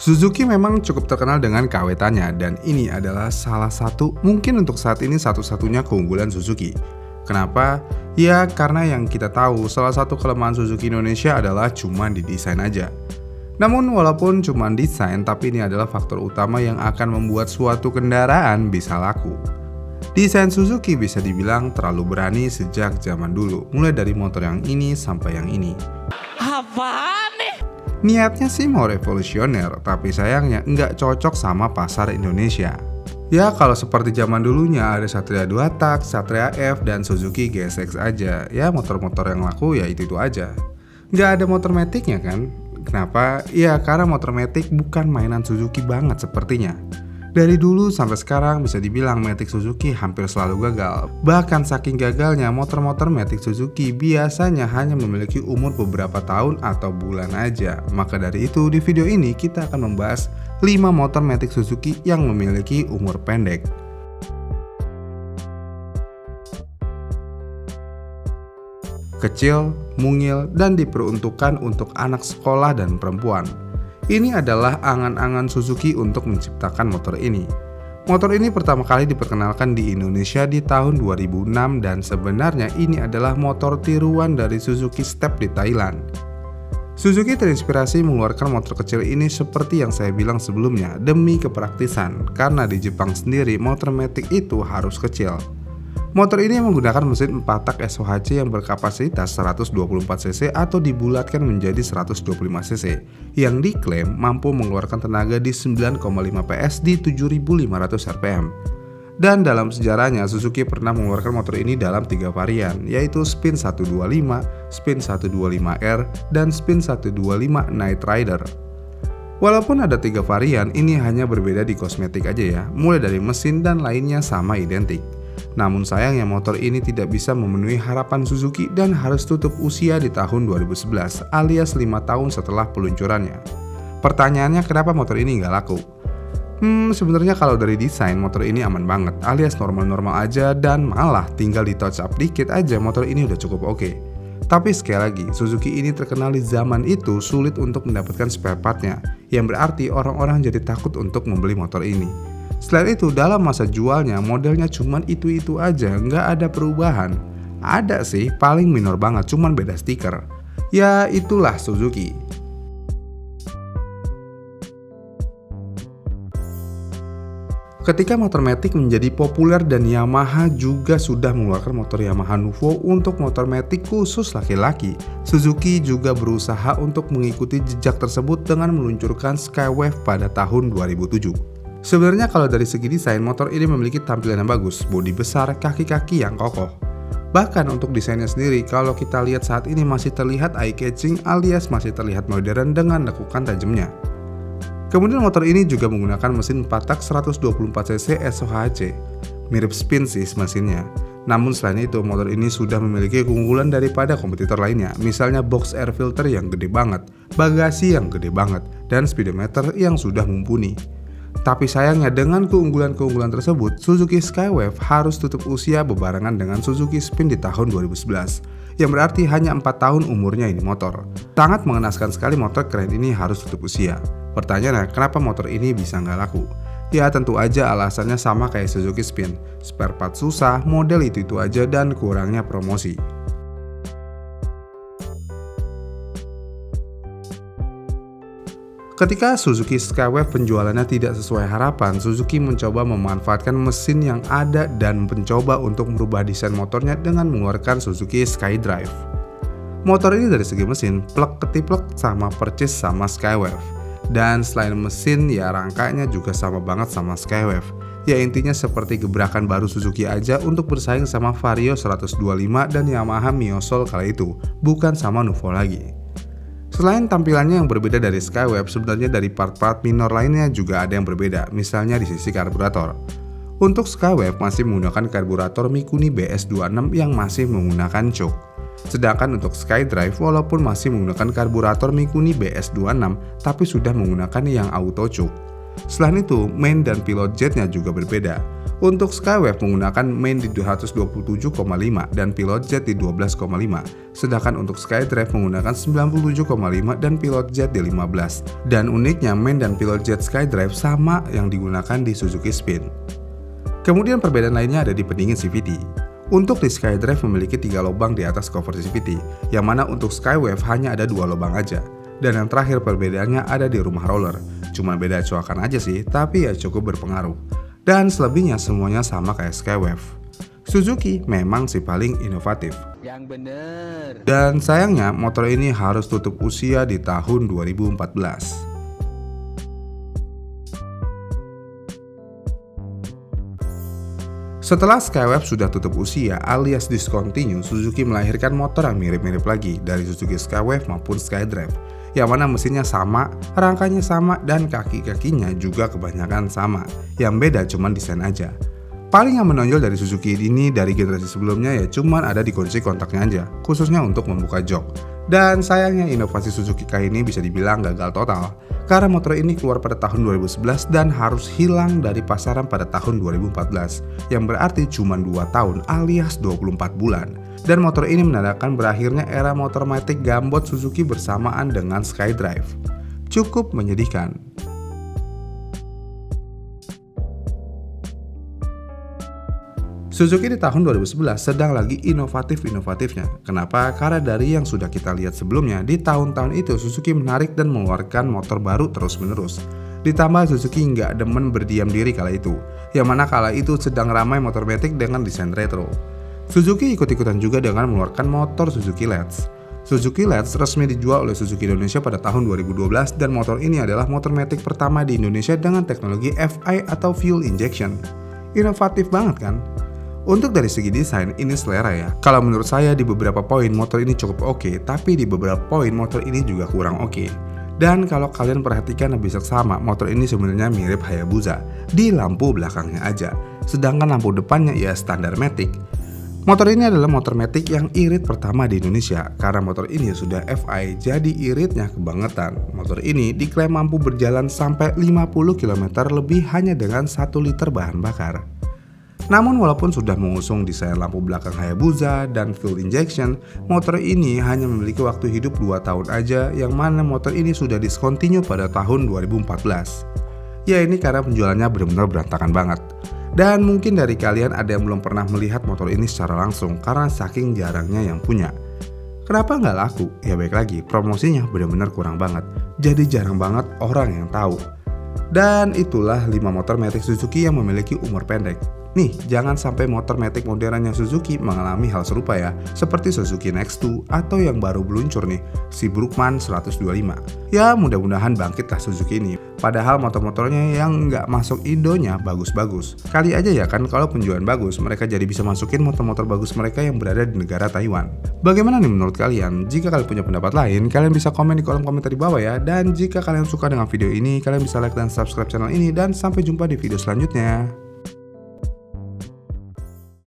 Suzuki memang cukup terkenal dengan keawetannya dan ini adalah salah satu, mungkin untuk saat ini satu-satunya keunggulan Suzuki. Kenapa? Ya karena yang kita tahu salah satu kelemahan Suzuki Indonesia adalah cuma di desain aja. Namun walaupun cuma desain, tapi ini adalah faktor utama yang akan membuat suatu kendaraan bisa laku. Desain Suzuki bisa dibilang terlalu berani sejak zaman dulu, mulai dari motor yang ini sampai yang ini. Apaan nih? Niatnya sih mau revolusioner, tapi sayangnya nggak cocok sama pasar Indonesia. Ya kalau seperti zaman dulunya ada Satria 2 tak, Satria F, dan Suzuki GSX aja. Ya motor-motor yang laku ya itu aja. Nggak ada motor maticnya kan? Kenapa? Ya karena motor matic bukan mainan Suzuki banget sepertinya. Dari dulu sampai sekarang bisa dibilang matic Suzuki hampir selalu gagal. Bahkan saking gagalnya motor-motor matic Suzuki biasanya hanya memiliki umur beberapa tahun atau bulan aja. Maka dari itu di video ini kita akan membahas 5 motor matic Suzuki yang memiliki umur pendek. Kecil, mungil, dan diperuntukkan untuk anak sekolah dan perempuan. Ini adalah angan-angan Suzuki untuk menciptakan motor ini. Motor ini pertama kali diperkenalkan di Indonesia di tahun 2006 dan sebenarnya ini adalah motor tiruan dari Suzuki Step di Thailand. Suzuki terinspirasi mengeluarkan motor kecil ini seperti yang saya bilang sebelumnya demi kepraktisan, karena di Jepang sendiri motor matic itu harus kecil. Motor ini menggunakan mesin 4 tak SOHC yang berkapasitas 124 cc atau dibulatkan menjadi 125 cc yang diklaim mampu mengeluarkan tenaga di 9,5 PS di 7.500 rpm. Dan dalam sejarahnya Suzuki pernah mengeluarkan motor ini dalam 3 varian, yaitu Spin 125, Spin 125R, dan Spin 125 Night Rider. Walaupun ada 3 varian, ini hanya berbeda di kosmetik aja ya, mulai dari mesin dan lainnya sama identik. Namun sayangnya motor ini tidak bisa memenuhi harapan Suzuki dan harus tutup usia di tahun 2011 alias 5 tahun setelah peluncurannya. Pertanyaannya kenapa motor ini nggak laku? Sebenarnya kalau dari desain motor ini aman banget alias normal-normal aja dan malah tinggal di touch up dikit aja motor ini udah cukup oke. Tapi sekali lagi Suzuki ini terkenal di zaman itu sulit untuk mendapatkan spare partnya, yang berarti orang-orang jadi takut untuk membeli motor ini. Selain itu dalam masa jualnya modelnya cuman itu aja, nggak ada perubahan. Ada sih, paling minor banget, cuman beda stiker. Ya itulah Suzuki. Ketika motor matic menjadi populer dan Yamaha juga sudah mengeluarkan motor Yamaha Nuvo untuk motor matic khusus laki-laki, Suzuki juga berusaha untuk mengikuti jejak tersebut dengan meluncurkan Skywave pada tahun 2007. Sebenarnya kalau dari segi desain, motor ini memiliki tampilan yang bagus, bodi besar, kaki-kaki yang kokoh. Bahkan untuk desainnya sendiri, kalau kita lihat saat ini masih terlihat eye-catching alias masih terlihat modern dengan lekukan tajamnya. Kemudian motor ini juga menggunakan mesin 4 tak 124 cc SOHC, mirip Spin sih mesinnya. Namun selain itu, motor ini sudah memiliki keunggulan daripada kompetitor lainnya, misalnya box air filter yang gede banget, bagasi yang gede banget, dan speedometer yang sudah mumpuni. Tapi sayangnya dengan keunggulan-keunggulan tersebut, Suzuki Skywave harus tutup usia bebarengan dengan Suzuki Spin di tahun 2011, yang berarti hanya 4 tahun umurnya ini motor. Sangat mengenaskan sekali motor keren ini harus tutup usia. Pertanyaannya, kenapa motor ini bisa nggak laku? Ya tentu aja alasannya sama kayak Suzuki Spin, spare part susah, model itu aja, dan kurangnya promosi. Ketika Suzuki Skywave penjualannya tidak sesuai harapan, Suzuki mencoba memanfaatkan mesin yang ada dan mencoba untuk merubah desain motornya dengan mengeluarkan Suzuki SkyDrive. Motor ini dari segi mesin, plek ketiplek sama persis sama Skywave. Dan selain mesin, ya rangkanya juga sama banget sama Skywave. Ya intinya seperti gebrakan baru Suzuki aja untuk bersaing sama Vario 125 dan Yamaha Mio Soul kala itu, bukan sama Nuvo lagi. Selain tampilannya yang berbeda dari Skywave, sebenarnya dari part-part minor lainnya juga ada yang berbeda, misalnya di sisi karburator. Untuk Skywave masih menggunakan karburator Mikuni BS26 yang masih menggunakan choke. Sedangkan untuk SkyDrive walaupun masih menggunakan karburator Mikuni BS26 tapi sudah menggunakan yang auto choke. Selain itu, main dan pilot jetnya juga berbeda. Untuk Skywave menggunakan main di 227,5 dan pilot jet di 12,5, sedangkan untuk SkyDrive menggunakan 97,5 dan pilot jet di 15. Dan uniknya main dan pilot jet SkyDrive sama yang digunakan di Suzuki Spin. Kemudian perbedaan lainnya ada di pendingin CVT. Untuk di SkyDrive memiliki 3 lubang di atas cover CVT, yang mana untuk Skywave hanya ada 2 lubang aja. Dan yang terakhir perbedaannya ada di rumah roller. Cuma beda coakan aja sih, tapi ya cukup berpengaruh. Dan selebihnya semuanya sama kayak Skywave. Suzuki memang sih paling inovatif. Yang bener. Dan sayangnya motor ini harus tutup usia di tahun 2014. Setelah Skywave sudah tutup usia alias discontinue, Suzuki melahirkan motor yang mirip-mirip lagi dari Suzuki Skywave maupun SkyDrive, yang mana mesinnya sama, rangkanya sama, dan kaki-kakinya juga kebanyakan sama. Yang beda cuman desain aja. Paling yang menonjol dari Suzuki ini dari generasi sebelumnya ya cuman ada di kunci kontaknya aja, khususnya untuk membuka jok. Dan sayangnya inovasi Suzuki kali ini bisa dibilang gagal total, karena motor ini keluar pada tahun 2011 dan harus hilang dari pasaran pada tahun 2014, yang berarti cuma 2 tahun alias 24 bulan. Dan motor ini menandakan berakhirnya era motormatic gambot Suzuki bersamaan dengan SkyDrive. Cukup menyedihkan. Suzuki di tahun 2011 sedang lagi inovatif-inovatifnya. Kenapa? Karena dari yang sudah kita lihat sebelumnya, di tahun-tahun itu Suzuki menarik dan mengeluarkan motor baru terus-menerus. Ditambah Suzuki nggak demen berdiam diri kala itu, yang mana kala itu sedang ramai motor matic dengan desain retro. Suzuki ikut-ikutan juga dengan mengeluarkan motor Suzuki Let's. Suzuki Let's resmi dijual oleh Suzuki Indonesia pada tahun 2012 dan motor ini adalah motor matic pertama di Indonesia dengan teknologi FI atau fuel injection. Inovatif banget kan? Untuk dari segi desain, ini selera ya. Kalau menurut saya di beberapa poin motor ini cukup oke, tapi di beberapa poin motor ini juga kurang oke. Dan kalau kalian perhatikan lebih seksama, motor ini sebenarnya mirip Hayabusa di lampu belakangnya aja. Sedangkan lampu depannya ya standar matic. Motor ini adalah motor matic yang irit pertama di Indonesia. Karena motor ini sudah FI, jadi iritnya kebangetan. Motor ini diklaim mampu berjalan sampai 50 km lebih hanya dengan 1 liter bahan bakar. Namun walaupun sudah mengusung desain lampu belakang Hayabusa dan fuel injection, motor ini hanya memiliki waktu hidup 2 tahun aja, yang mana motor ini sudah discontinue pada tahun 2014. Ya ini karena penjualannya benar-benar berantakan banget. Dan mungkin dari kalian ada yang belum pernah melihat motor ini secara langsung karena saking jarangnya yang punya. Kenapa nggak laku? Ya baik lagi, promosinya benar-benar kurang banget. Jadi jarang banget orang yang tahu. Dan itulah 5 motor matic Suzuki yang memiliki umur pendek. Nih, jangan sampai motor matic modernnya Suzuki mengalami hal serupa ya, seperti Suzuki Next2 atau yang baru meluncur nih, si Brookman 125. Ya, mudah-mudahan bangkitlah Suzuki ini. Padahal motor-motornya yang nggak masuk Indonya bagus-bagus. Kali aja ya kan kalau penjualan bagus, mereka jadi bisa masukin motor-motor bagus mereka yang berada di negara Taiwan. Bagaimana nih menurut kalian? Jika kalian punya pendapat lain, kalian bisa komen di kolom komentar di bawah ya. Dan jika kalian suka dengan video ini, kalian bisa like dan subscribe channel ini. Dan sampai jumpa di video selanjutnya.